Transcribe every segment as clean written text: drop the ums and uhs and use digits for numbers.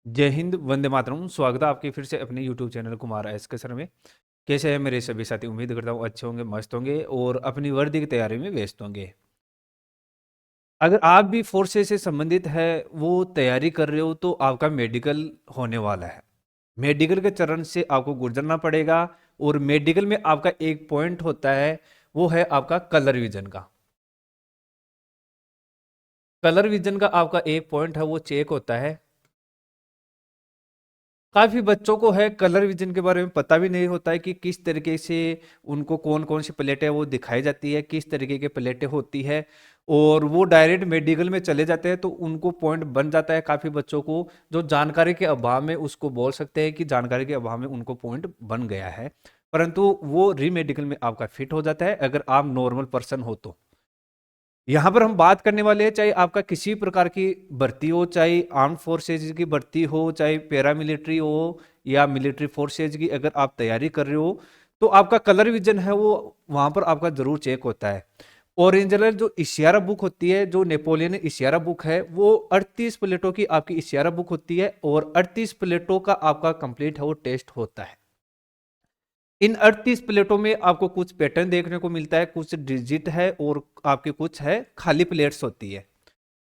जय हिंद, वंदे मातरम। स्वागत है आपके फिर से अपने यूट्यूब चैनल कुमार एस के सर में। कैसे हैं मेरे सभी साथी? उम्मीद करता हूँ अच्छे होंगे, मस्त होंगे और अपनी वर्दी की तैयारी में व्यस्त होंगे। अगर आप भी फोर्सेस से संबंधित है, वो तैयारी कर रहे हो, तो आपका मेडिकल होने वाला है। मेडिकल के चरण से आपको गुजरना पड़ेगा। और मेडिकल में आपका एक पॉइंट होता है, वो है आपका कलर विजन का। कलर विजन का आपका एक पॉइंट है, वो चेक होता है। काफी बच्चों को है कलर विजन के बारे में पता भी नहीं होता है कि किस तरीके से उनको कौन कौन सी प्लेटें वो दिखाई जाती है, किस तरीके की प्लेटें होती है। और वो डायरेक्ट मेडिकल में चले जाते हैं, तो उनको पॉइंट बन जाता है काफी बच्चों को, जो जानकारी के अभाव में उसको बोल सकते हैं कि जानकारी के अभाव में उनको पॉइंट बन गया है। परंतु वो री मेडिकल में आपका फिट हो जाता है अगर आप नॉर्मल पर्सन हो तो। यहाँ पर हम बात करने वाले हैं, चाहे आपका किसी प्रकार की भर्ती हो, चाहे आर्म फोर्सेज की भर्ती हो, चाहे पैरामिलिट्री हो या मिलिट्री फोर्सेज की, अगर आप तैयारी कर रहे हो तो आपका कलर विजन है वो वहां पर आपका जरूर चेक होता है। ओरिजिनल जो इशियारा बुक होती है, जो नेपोलियन इशियारा बुक है, वो 38 प्लेटों की आपकी इशियारा बुक होती है और 38 प्लेटों का आपका कंप्लीट है वो टेस्ट होता है। इन 38 प्लेटों में आपको कुछ पैटर्न देखने को मिलता है, कुछ डिजिट है और आपके कुछ है खाली प्लेट्स होती है।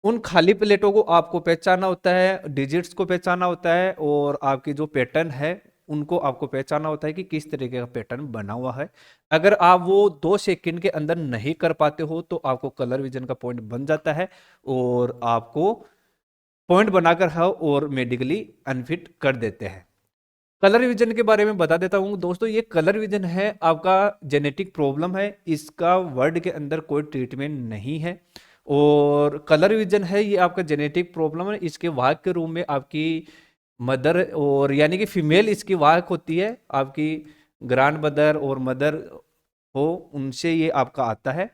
उन खाली प्लेटों को आपको पहचाना होता है, डिजिट्स को पहचाना होता है और आपकी जो पैटर्न है उनको आपको पहचाना होता है कि किस तरीके का पैटर्न बना हुआ है। अगर आप वो 2 सेकंड के अंदर नहीं कर पाते हो तो आपको कलर विजन का पॉइंट बन जाता है और आपको पॉइंट बनाकर है और मेडिकली अनफिट कर देते हैं। कलर विजन के बारे में बता देता हूं दोस्तों। ये कलर विजन है आपका जेनेटिक प्रॉब्लम है, इसका वर्ड के अंदर कोई ट्रीटमेंट नहीं है। और कलर विजन है ये आपका जेनेटिक प्रॉब्लम है। इसके वाहक के रूप में आपकी मदर और यानी कि फीमेल इसकी वाहक होती है, आपकी ग्रैंड मदर और मदर हो, उनसे ये आपका आता है।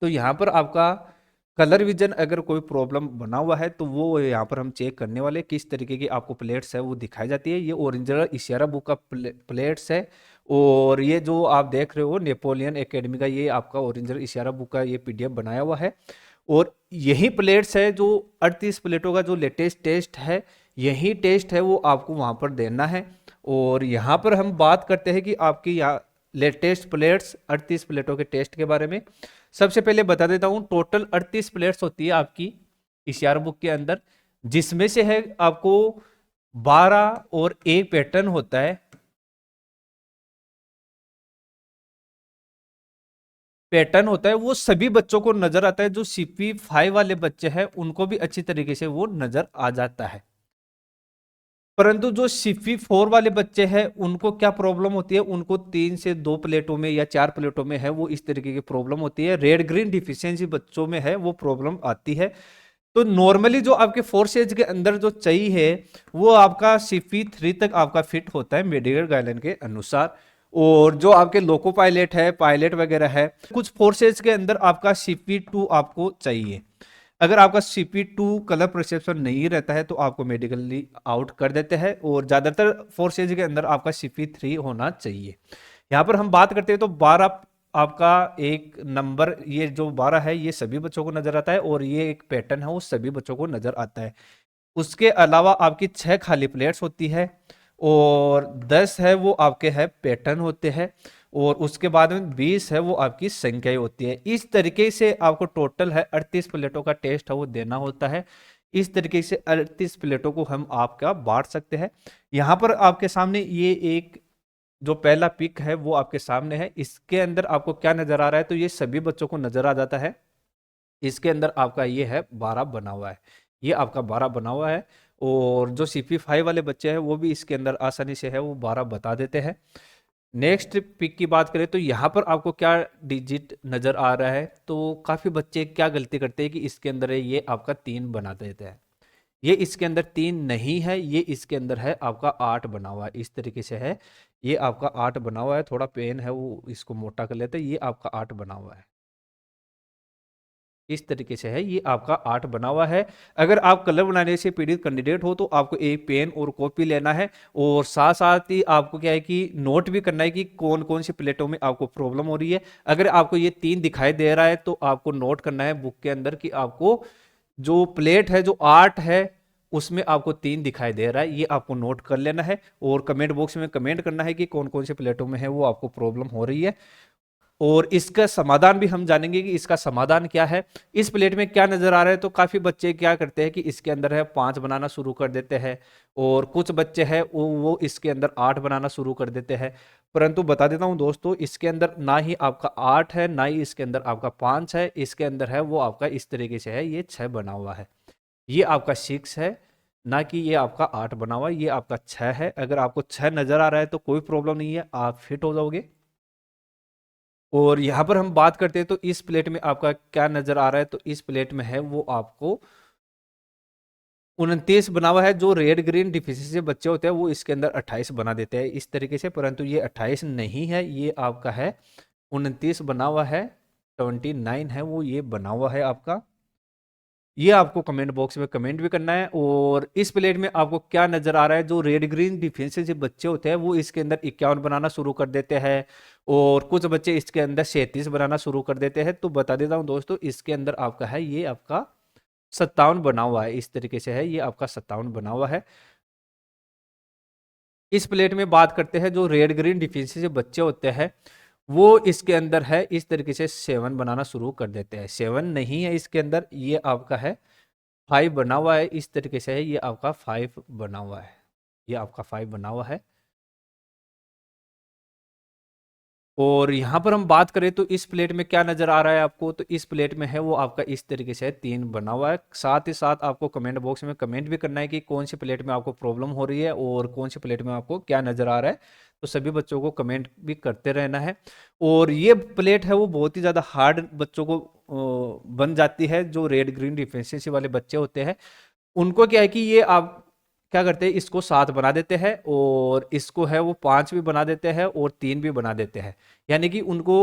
तो यहाँ पर आपका कलर विजन अगर कोई प्रॉब्लम बना हुआ है तो वो यहाँ पर हम चेक करने वाले किस तरीके की आपको प्लेट्स है वो दिखाई जाती है। ये ओरिजिनल इशियारा बुक का प्लेट्स है। और ये जो आप देख रहे हो नेपोलियन एकेडमी का, ये आपका ओरिजिनल इशियारा बुक का ये पीडीएफ बनाया हुआ है। और यही प्लेट्स है जो 38 प्लेटों का जो लेटेस्ट टेस्ट है, यही टेस्ट है वो आपको वहां पर देना है। और यहाँ पर हम बात करते हैं कि आपकी यहाँ लेटेस्ट प्लेट्स 38 प्लेटों के टेस्ट के बारे में। सबसे पहले बता देता हूं, टोटल 38 प्लेट्स होती है आपकी इशियारा बुक के अंदर, जिसमें से है आपको 12 और एक पैटर्न होता है। पैटर्न होता है वो सभी बच्चों को नजर आता है, जो CP5 वाले बच्चे हैं उनको भी अच्छी तरीके से वो नजर आ जाता है। परंतु जो CP4 वाले बच्चे हैं उनको क्या प्रॉब्लम होती है, उनको 3 से 2 प्लेटों में या 4 प्लेटों में है वो इस तरीके की प्रॉब्लम होती है। रेड ग्रीन डिफिशियंसी बच्चों में है वो प्रॉब्लम आती है। तो नॉर्मली जो आपके फोर्स एज के अंदर जो चाहिए वो आपका CP3 तक आपका फिट होता है मेडिकल गाइडलाइन के अनुसार। और जो आपके लोको पायलट है, पायलट वगैरह है, कुछ फोर्सेज के अंदर आपका CP2 आपको चाहिए। अगर आपका CP2 कलर परसेप्शन नहीं रहता है तो आपको मेडिकली आउट कर देते हैं। और ज्यादातर फोर्सेज के अंदर आपका CP3 होना चाहिए। यहाँ पर हम बात करते हैं तो 12 आपका एक नंबर, ये जो 12 है ये सभी बच्चों को नजर आता है और ये एक पैटर्न है वो सभी बच्चों को नजर आता है। उसके अलावा आपकी 6 खाली प्लेट्स होती है और 10 है वो आपके है पैटर्न होते हैं। और उसके बाद में 20 है वो आपकी संख्याएं होती है। इस तरीके से आपको टोटल है 38 प्लेटों का टेस्ट है वो देना होता है। इस तरीके से 38 प्लेटों को हम आपका बांट सकते हैं। यहाँ पर आपके सामने ये एक जो पहला पिक है वो आपके सामने है, इसके अंदर आपको क्या नजर आ रहा है, तो ये सभी बच्चों को नजर आ जाता है। इसके अंदर आपका ये है 12 बना हुआ है, ये आपका 12 बना हुआ है। और जो CP5 वाले बच्चे हैं वो भी इसके अंदर आसानी से है वो 12 बता देते हैं। नेक्स्ट पिक की बात करें तो यहाँ पर आपको क्या डिजिट नजर आ रहा है, तो काफी बच्चे क्या गलती करते हैं कि इसके अंदर है ये आपका 3 बना देते हैं। ये इसके अंदर 3 नहीं है, ये इसके अंदर है आपका 8 बना हुआ है, इस तरीके से है। ये आपका 8 बना हुआ है, थोड़ा पेन है वो इसको मोटा कर लेते हैं, ये आपका 8 बना हुआ है, इस तरीके से है, ये आपका 8 बना हुआ है। अगर आप कलर बनाने से पीड़ित कैंडिडेट हो तो आपको एक पेन और कॉपी लेना है और साथ साथ ही आपको क्या है कि नोट भी करना है कि कौन कौन सी प्लेटों में आपको प्रॉब्लम हो रही है। अगर आपको ये 3 दिखाई दे रहा है तो आपको नोट करना है बुक के अंदर कि आपको जो प्लेट है जो 8 है उसमें आपको 3 दिखाई दे रहा है, ये आपको नोट कर लेना है और कमेंट बॉक्स में कमेंट करना है कि कौन कौन से प्लेटों में है वो आपको प्रॉब्लम हो रही है। और इसका समाधान भी हम जानेंगे कि इसका समाधान क्या है। इस प्लेट में क्या नजर आ रहा है, तो काफी बच्चे क्या करते हैं कि इसके अंदर है 5 बनाना शुरू कर देते हैं, और कुछ बच्चे हैं वो इसके अंदर 8 बनाना शुरू कर देते हैं। परंतु बता देता हूं दोस्तों, इसके अंदर ना ही आपका 8 है, ना ही इसके अंदर आपका 5 है, इसके अंदर है वो आपका इस तरीके से है, ये 6 बना हुआ है। ये आपका 6 है, ना कि ये आपका 8 बना हुआ है, ये आपका 6 है। अगर आपको 6 नजर आ रहा है तो कोई प्रॉब्लम नहीं है, आप फिट हो जाओगे। और यहाँ पर हम बात करते हैं तो इस प्लेट में आपका क्या नजर आ रहा है, तो इस प्लेट में है वो आपको 29 बना हुआ है। जो रेड ग्रीन डिफिशियंसी बच्चे होते हैं वो इसके अंदर 28 बना देते हैं इस तरीके से, परंतु ये 28 नहीं है, ये आपका है 29 बना हुआ है, 29 है वो ये बना हुआ है आपका। ये आपको कमेंट बॉक्स में कमेंट भी करना है। और इस प्लेट में आपको क्या नजर आ रहा है, जो रेड ग्रीन डिफेंसिव बच्चे होते हैं वो इसके अंदर 51 बनाना शुरू कर देते हैं, और कुछ बच्चे इसके अंदर 37 बनाना शुरू कर देते हैं। तो बता देता हूं दोस्तों, इसके अंदर आपका है ये आपका 57 बना हुआ है, इस तरीके से है, ये आपका 57 बना हुआ है। इस प्लेट में बात करते हैं, जो रेड ग्रीन डिफेंसिव बच्चे होते हैं वो इसके अंदर है इस तरीके से 7 बनाना शुरू कर देते हैं। 7 नहीं है इसके अंदर, ये आपका है 5 बना हुआ है, इस तरीके से है, ये आपका 5 बना हुआ है, ये आपका 5 बना हुआ है। और यहाँ पर हम बात करें तो इस प्लेट में क्या नजर आ रहा है आपको, तो इस प्लेट में है वो आपका इस तरीके से है 3 बना हुआ है। साथ ही साथ आपको कमेंट बॉक्स में कमेंट भी करना है कि कौन सी प्लेट में आपको प्रॉब्लम हो रही है और कौन सी प्लेट में आपको क्या नजर आ रहा है। तो सभी बच्चों को कमेंट भी करते रहना है। और ये प्लेट है वो बहुत ही ज़्यादा हार्ड बच्चों को बन जाती है। जो रेड ग्रीन डिफिशियंसी वाले बच्चे होते हैं उनको क्या है कि ये आप क्या करते हैं, इसको 7 बना देते हैं, और इसको है वो 5 भी बना देते हैं और 3 भी बना देते हैं। यानी कि उनको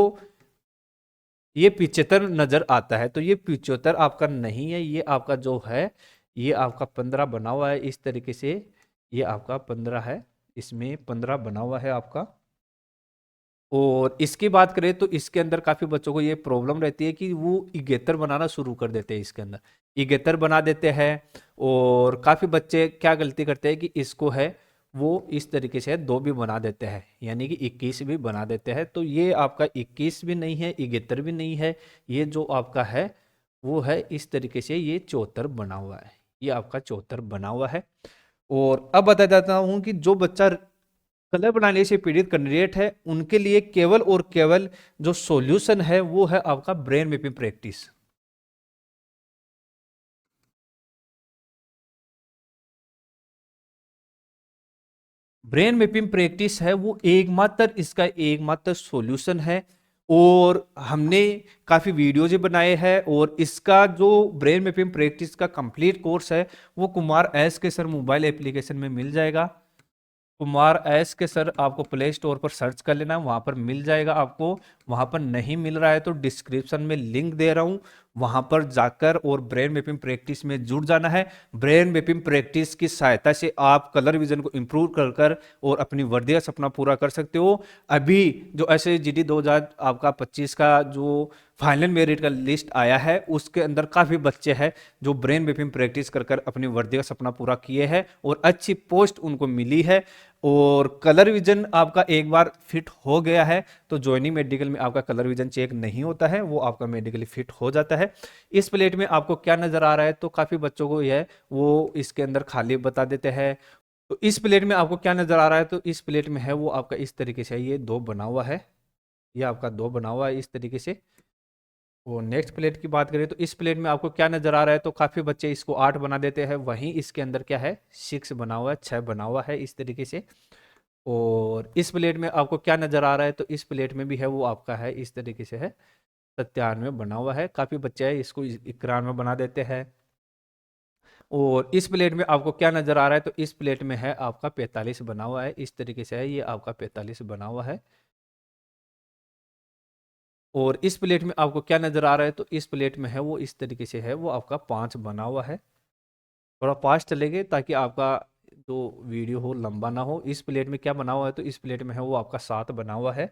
ये 75 नजर आता है, तो ये 75 आपका नहीं है, ये आपका जो है ये आपका 15 बना हुआ है इस तरीके से, ये आपका 15 है, इसमें 15 बना हुआ है आपका। और इसकी बात करें तो इसके अंदर काफी बच्चों को ये प्रॉब्लम रहती है कि वो इगेतर बनाना शुरू कर देते हैं, इसके अंदर इगेतर बना देते हैं। और काफी बच्चे क्या गलती करते हैं कि इसको है वो इस तरीके से 2 भी बना देते हैं, यानी कि 21 भी बना देते हैं। तो ये आपका 21 भी नहीं है, इगेतर भी नहीं है, ये जो आपका है वो है इस तरीके से, ये 74 बना हुआ है, ये आपका 74 बना हुआ है। और अब बता देता हूं कि जो बच्चा कलर बनाने से पीड़ित कैंडिडेट है उनके लिए केवल और केवल जो सॉल्यूशन है वो है आपका brain mapping practice. Brain mapping practice है वो एकमात्र, इसका एकमात्र सॉल्यूशन है। और हमने काफ़ी वीडियोज बनाए हैं, और इसका जो ब्रेन मैपिंग प्रैक्टिस का कंप्लीट कोर्स है वो कुमार एस के सर मोबाइल एप्लीकेशन में मिल जाएगा। कुमार एस के सर आपको प्ले स्टोर पर सर्च कर लेना, वहां पर मिल जाएगा आपको। वहां पर नहीं मिल रहा है तो डिस्क्रिप्शन में लिंक दे रहा हूं, वहां पर जाकर और ब्रेन मैपिंग प्रैक्टिस में जुड़ जाना है। ब्रेन मैपिंग प्रैक्टिस की सहायता से आप कलर विजन को इंप्रूव कर कर और अपनी वर्दी का सपना पूरा कर सकते हो। अभी जो ऐसे जीडी 2000 आपका 25 का जो फाइनल मेरिट का लिस्ट आया है उसके अंदर काफी बच्चे हैं जो ब्रेन मैपिंग प्रैक्टिस कर कर अपनी वर्दी का सपना पूरा किए हैं और अच्छी पोस्ट उनको मिली है। और कलर विजन आपका एक बार फिट हो गया है तो जॉइनिंग मेडिकल में आपका कलर विजन चेक नहीं होता है, वो आपका मेडिकली फिट हो जाता है। इस प्लेट में आपको क्या नजर आ रहा है, तो काफी बच्चों को यह वो इसके अंदर खाली बता देते हैं। तो इस प्लेट में आपको क्या नजर आ रहा है, तो इस प्लेट में है वो आपका इस तरीके से, ये 2 बना हुआ है, ये आपका 2 बना हुआ है इस तरीके से। वो नेक्स्ट प्लेट की बात करें तो इस प्लेट में आपको क्या नजर आ रहा है, तो काफी बच्चे इसको 8 बना देते हैं, वहीं इसके अंदर क्या है 6 बना हुआ है, 6 बना हुआ है इस तरीके से। और इस प्लेट में आपको क्या नजर आ रहा है, तो इस प्लेट में भी है वो आपका है इस तरीके से है 97 बना हुआ है, काफी बच्चे हैं इसको 91 बना देते हैं। और इस प्लेट में आपको क्या नजर आ रहा है, तो इस प्लेट में है आपका 45 बना हुआ है इस तरीके से है, ये आपका 45 बना हुआ है। और इस प्लेट में आपको क्या नजर आ रहा है, तो इस प्लेट में है वो इस तरीके से है, वो आपका 5 बना हुआ है। थोड़ा पास चलेंगे ताकि आपका जो वीडियो हो लंबा ना हो। इस प्लेट में क्या बना हुआ है, तो इस प्लेट में है वो आपका 7 बना हुआ है।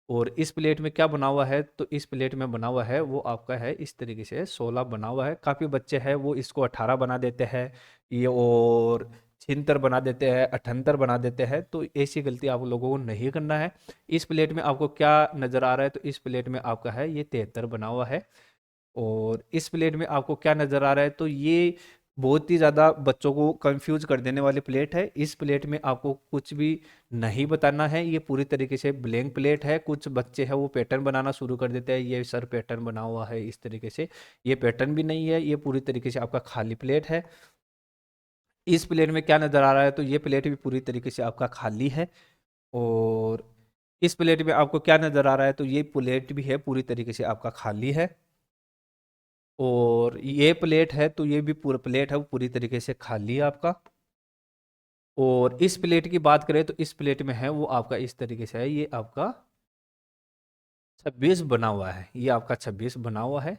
और इस प्लेट में क्या बना हुआ है, तो इस प्लेट में बना हुआ है वो आपका है इस तरीके से 16 बना हुआ है। काफ़ी बच्चे हैं वो इसको 18 बना देते हैं, ये और 76 बना देते हैं, 78 बना देते हैं। तो ऐसी गलती आप लोगों को नहीं करना है। इस प्लेट में आपको क्या नज़र आ रहा है, तो इस प्लेट में आपका है ये 73 बना हुआ है। और इस प्लेट में आपको क्या नज़र आ रहा है, तो ये बहुत ही ज़्यादा बच्चों को कंफ्यूज कर देने वाली प्लेट है। इस प्लेट में आपको कुछ भी नहीं बताना है, ये पूरी तरीके से ब्लैंक प्लेट है। कुछ बच्चे हैं वो पैटर्न बनाना शुरू कर देते हैं, ये सर पैटर्न बना हुआ है इस तरीके से, ये पैटर्न भी नहीं है, ये पूरी तरीके से आपका खाली प्लेट है। इस प्लेट में क्या नज़र आ रहा है, तो ये प्लेट भी पूरी तरीके से आपका खाली है। और इस प्लेट में आपको क्या नज़र आ रहा है, तो ये प्लेट भी है पूरी तरीके से आपका खाली है। और ये प्लेट है तो ये भी पूरा प्लेट है वो पूरी तरीके से खाली है आपका। और इस प्लेट की बात करें तो इस प्लेट में है वो आपका इस तरीके से है, ये आपका 26 बना हुआ है, ये आपका 26 बना हुआ है।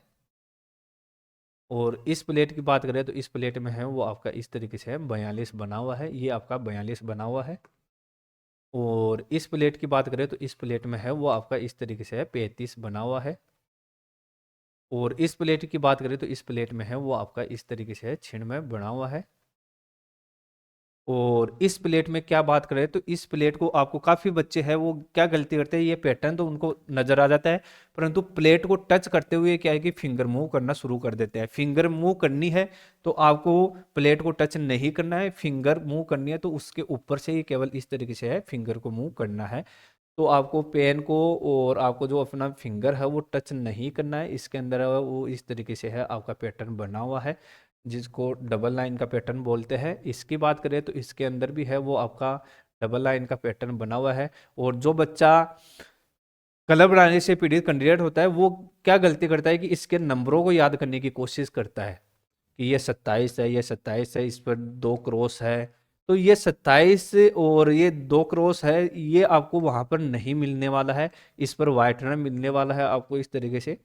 और इस प्लेट की बात करें तो इस प्लेट में है वो आपका इस तरीके से है 42 बना हुआ है, ये आपका 42 बना हुआ है। और इस प्लेट की बात करें तो इस प्लेट में है वो आपका इस तरीके से है 35 बना हुआ है। और इस प्लेट की बात करें तो इस प्लेट में है वो आपका इस तरीके से है 96 बना हुआ है। और इस प्लेट में क्या बात करें तो इस प्लेट को आपको काफ़ी बच्चे हैं वो क्या गलती करते हैं, ये पैटर्न तो उनको नज़र आ जाता है परंतु प्लेट को टच करते हुए क्या है कि फिंगर मूव करना शुरू कर देते हैं। फिंगर मूव करनी है तो आपको प्लेट को टच नहीं करना है, फिंगर मूव करनी है तो उसके ऊपर से ही केवल इस तरीके से है फिंगर को मूव करना है। तो आपको पेन को और आपको जो अपना फिंगर है वो टच नहीं करना है, इसके अंदर है वो इस तरीके से है आपका पैटर्न बना हुआ है जिसको डबल लाइन का पैटर्न बोलते हैं। इसकी बात करें तो इसके अंदर भी है वो आपका डबल लाइन का पैटर्न बना हुआ है। और जो बच्चा कलर बनाने से पीड़ित कैंडिडेट होता है वो क्या गलती करता है कि इसके नंबरों को याद करने की कोशिश करता है कि ये 27 है, ये 27 है, इस पर 2 क्रॉस है, तो ये 27 और ये 2 क्रॉस है, ये आपको वहां पर नहीं मिलने वाला है, इस पर वाइट रन मिलने वाला है आपको इस तरीके से।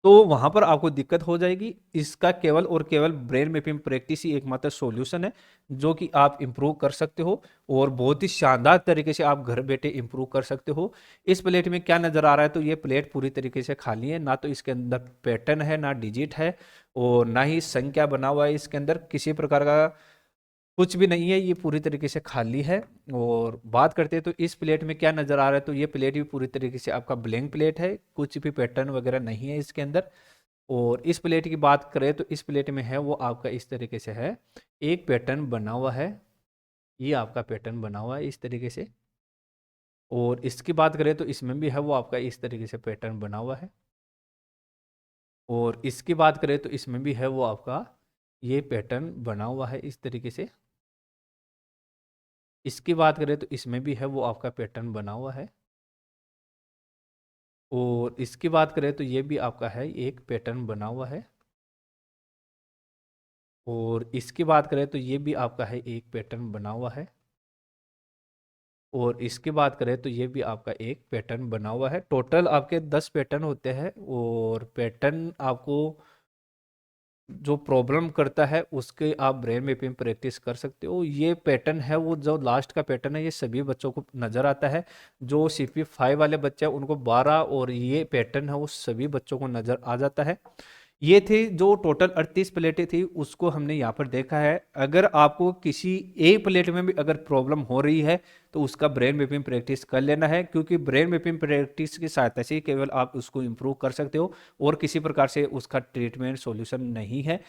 तो वहां पर आपको दिक्कत हो जाएगी। इसका केवल और केवल ब्रेन मैपिंग प्रैक्टिस ही एकमात्र सॉल्यूशन है जो कि आप इंप्रूव कर सकते हो और बहुत ही शानदार तरीके से आप घर बैठे इंप्रूव कर सकते हो। इस प्लेट में क्या नजर आ रहा है, तो ये प्लेट पूरी तरीके से खाली है, ना तो इसके अंदर पैटर्न है, ना डिजिट है और ना ही संख्या बना हुआ है, इसके अंदर किसी प्रकार का कुछ भी नहीं है, ये पूरी तरीके से खाली है। और बात करते हैं तो इस प्लेट में क्या नज़र आ रहा है, तो ये प्लेट भी पूरी तरीके से आपका ब्लैंक प्लेट है, कुछ भी पैटर्न वगैरह नहीं है इसके अंदर। और इस प्लेट की बात करें तो इस प्लेट में है वो आपका इस तरीके से है एक पैटर्न बना हुआ है, ये आपका पैटर्न बना हुआ है इस तरीके से। और इसकी बात करें तो इसमें भी है वो आपका इस तरीके से पैटर्न बना हुआ है। और इसकी बात करें तो इसमें भी है वो आपका ये पैटर्न बना हुआ है इस तरीके से। इसकी बात करें तो इसमें भी है वो आपका पैटर्न बना हुआ है। और इसकी बात करें तो ये भी आपका है एक पैटर्न बना हुआ है। और इसकी बात करें तो ये भी आपका है एक पैटर्न बना हुआ है। और इसकी बात करें तो ये भी आपका एक पैटर्न बना हुआ है। टोटल आपके 10 पैटर्न होते हैं और पैटर्न आपको जो प्रॉब्लम करता है उसके आप ब्रेन मैपिंग प्रैक्टिस कर सकते हो। ये पैटर्न है वो जो लास्ट का पैटर्न है ये सभी बच्चों को नज़र आता है। जो CP5 वाले बच्चे हैं उनको 12 और ये पैटर्न है वो सभी बच्चों को नज़र आ जाता है। ये थे जो टोटल 38 प्लेटें थी उसको हमने यहाँ पर देखा है। अगर आपको किसी एक प्लेट में भी अगर प्रॉब्लम हो रही है तो उसका ब्रेन मैपिंग प्रैक्टिस कर लेना है, क्योंकि ब्रेन मैपिंग प्रैक्टिस की सहायता से केवल आप उसको इम्प्रूव कर सकते हो और किसी प्रकार से उसका ट्रीटमेंट सॉल्यूशन नहीं है।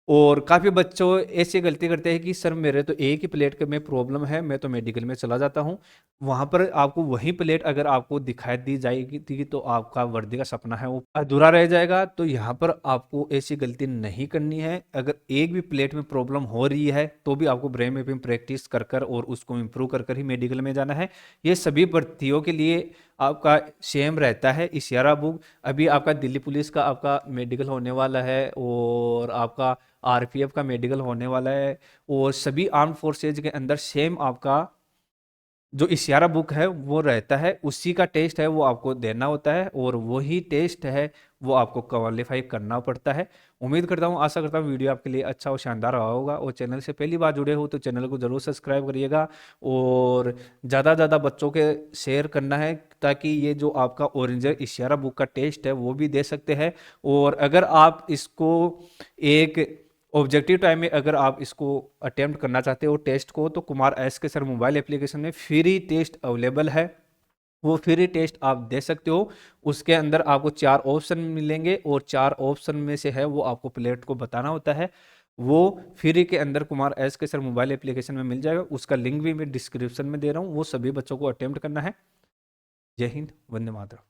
और काफ़ी बच्चों ऐसी गलती करते हैं कि सर मेरे तो एक ही प्लेट में प्रॉब्लम है, मैं तो मेडिकल में चला जाता हूँ, वहाँ पर आपको वही प्लेट अगर आपको दिखाई दी जाएगी थी तो आपका वर्दी का सपना है वो अधूरा रह जाएगा। तो यहाँ पर आपको ऐसी गलती नहीं करनी है। अगर एक भी प्लेट में प्रॉब्लम हो रही है तो भी आपको ब्रेन मैपिंग प्रैक्टिस कर कर और उसको इम्प्रूव कर कर ही मेडिकल में जाना है। ये सभी भर्तियों के लिए आपका सेम रहता है इशारा बुक। अभी आपका दिल्ली पुलिस का आपका मेडिकल होने वाला है और आपका RPF का मेडिकल होने वाला है और सभी आर्म फोर्सेज के अंदर सेम आपका जो इशारा बुक है वो रहता है, उसी का टेस्ट है वो आपको देना होता है और वही टेस्ट है वो आपको क्वालिफाई करना पड़ता है। उम्मीद करता हूँ, आशा करता हूँ वीडियो आपके लिए अच्छा और शानदार रहा होगा। और चैनल से पहली बार जुड़े हो तो चैनल को ज़रूर सब्सक्राइब करिएगा और ज़्यादा से ज़्यादा बच्चों के शेयर करना है ताकि ये जो आपका ओरेंजर इशारा बुक का टेस्ट है वो भी दे सकते हैं। और अगर आप इसको एक ऑब्जेक्टिव टाइम में अगर आप इसको अटेम्प्ट करना चाहते हो टेस्ट को, तो कुमार एस के सर मोबाइल एप्लीकेशन में फ्री टेस्ट अवेलेबल है, वो फ्री टेस्ट आप दे सकते हो। उसके अंदर आपको 4 ऑप्शन मिलेंगे और 4 ऑप्शन में से है वो आपको प्लेट को बताना होता है। वो फ्री के अंदर कुमार एस के सर मोबाइल एप्लीकेशन में मिल जाएगा, उसका लिंक भी मैं डिस्क्रिप्शन में दे रहा हूँ, वो सभी बच्चों को अटेम्प्ट करना है। जय हिंद, वंदे मातरम।